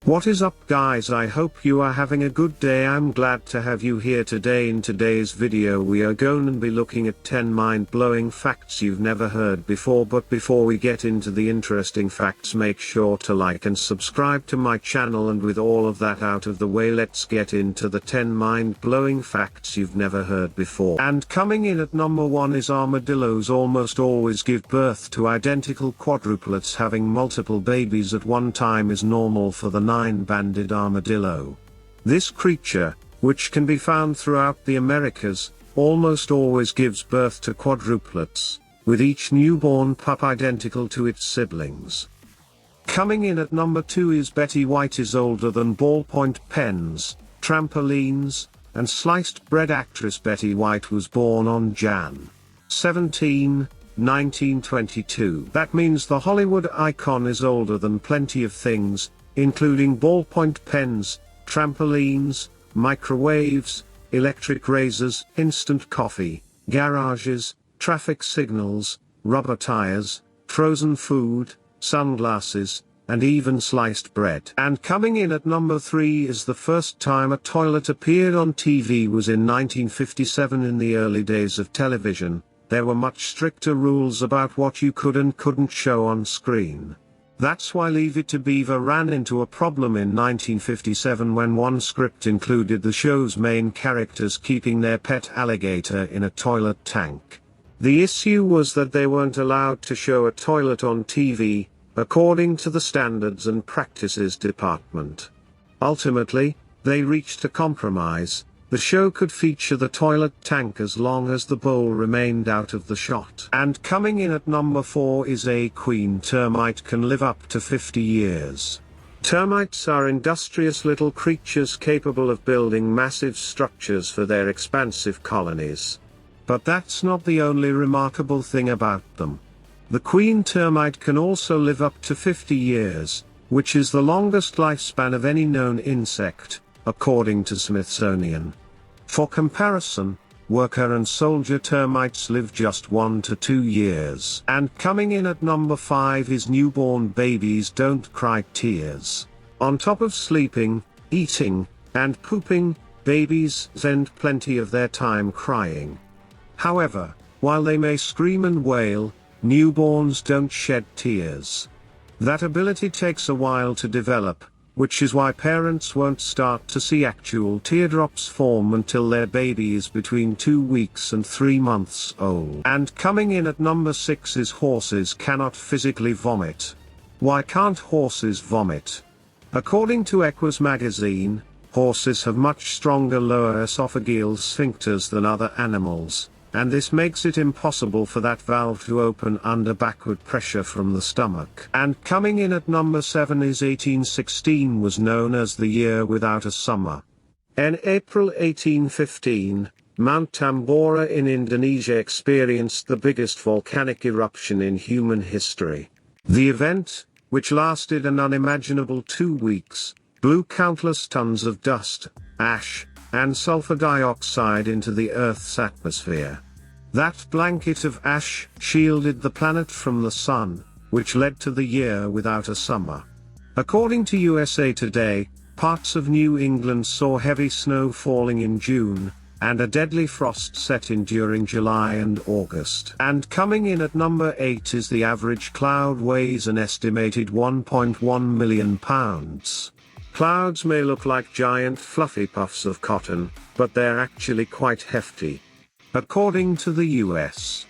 What is up guys, I hope you are having a good day. I'm glad to have you here today. In today's video we are going to be looking at 10 mind-blowing facts you've never heard before. But before we get into the interesting facts, make sure to like and subscribe to my channel. And with all of that out of the way, let's get into the 10 mind-blowing facts you've never heard before. And coming in at number 1 is armadillos almost always give birth to identical quadruplets. Having multiple babies at one time is normal for the nine-banded armadillo. This creature, which can be found throughout the Americas, almost always gives birth to quadruplets, with each newborn pup identical to its siblings. Coming in at number 2 is Betty White is older than ballpoint pens, trampolines, and sliced bread. Actress Betty White was born on Jan 17, 1922. That means the Hollywood icon is older than plenty of things, including ballpoint pens, trampolines, microwaves, electric razors, instant coffee, garages, traffic signals, rubber tires, frozen food, sunglasses, and even sliced bread. And coming in at number 3 is the first time a toilet appeared on TV was in 1957. In the early days of television, there were much stricter rules about what you could and couldn't show on screen. That's why Leave It to Beaver ran into a problem in 1957 when one script included the show's main characters keeping their pet alligator in a toilet tank. The issue was that they weren't allowed to show a toilet on TV, according to the Standards and Practices Department. Ultimately, they reached a compromise. The show could feature the toilet tank as long as the bowl remained out of the shot. And coming in at number 4 is a queen termite can live up to 50 years. Termites are industrious little creatures capable of building massive structures for their expansive colonies. But that's not the only remarkable thing about them. The queen termite can also live up to 50 years, which is the longest lifespan of any known insect, according to Smithsonian. For comparison, worker and soldier termites live just 1 to 2 years. And coming in at number 5 is newborn babies don't cry tears. On top of sleeping, eating, and pooping, babies spend plenty of their time crying. However, while they may scream and wail, newborns don't shed tears. That ability takes a while to develop, which is why parents won't start to see actual teardrops form until their baby is between 2 weeks and 3 months old. And coming in at number 6 is horses cannot physically vomit. Why can't horses vomit? According to Equus magazine, horses have much stronger lower esophageal sphincters than other animals, and this makes it impossible for that valve to open under backward pressure from the stomach. And coming in at number 7 is 1816 was known as the year without a summer. In April 1815, Mount Tambora in Indonesia experienced the biggest volcanic eruption in human history. The event, which lasted an unimaginable 2 weeks, blew countless tons of dust, ash, and sulfur dioxide into the Earth's atmosphere. That blanket of ash shielded the planet from the sun, which led to the year without a summer. According to USA Today, parts of New England saw heavy snow falling in June, and a deadly frost set in during July and August. And coming in at number 8 is the average cloud weighs an estimated 1.1 million pounds. Clouds may look like giant fluffy puffs of cotton, but they're actually quite hefty. According to the U.S.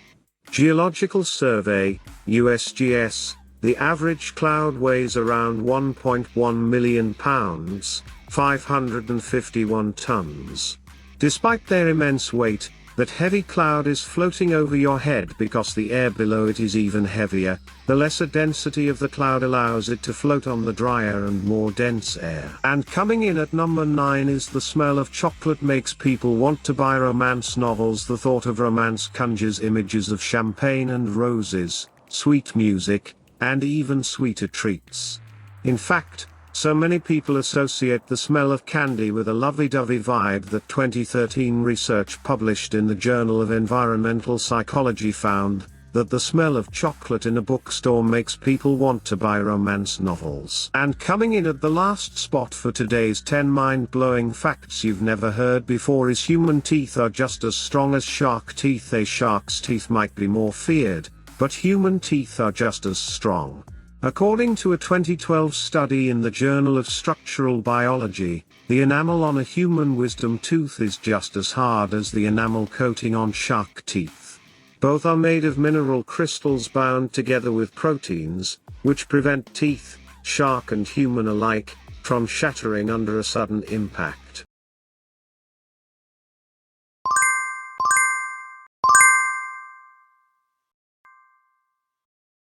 Geological Survey, USGS, the average cloud weighs around 1.1 million pounds, 551 tons. Despite their immense weight, that heavy cloud is floating over your head because the air below it is even heavier. The lesser density of the cloud allows it to float on the drier and more dense air. And coming in at number 9 is the smell of chocolate makes people want to buy romance novels. The thought of romance conjures images of champagne and roses, sweet music, and even sweeter treats. In fact, so many people associate the smell of candy with a lovey-dovey vibe that 2013 research published in the Journal of Environmental Psychology found that the smell of chocolate in a bookstore makes people want to buy romance novels. And coming in at the last spot for today's 10 mind-blowing facts you've never heard before is human teeth are just as strong as shark teeth. A shark's teeth might be more feared, but human teeth are just as strong. According to a 2012 study in the Journal of Structural Biology, the enamel on a human wisdom tooth is just as hard as the enamel coating on shark teeth. Both are made of mineral crystals bound together with proteins, which prevent teeth, shark and human alike, from shattering under a sudden impact.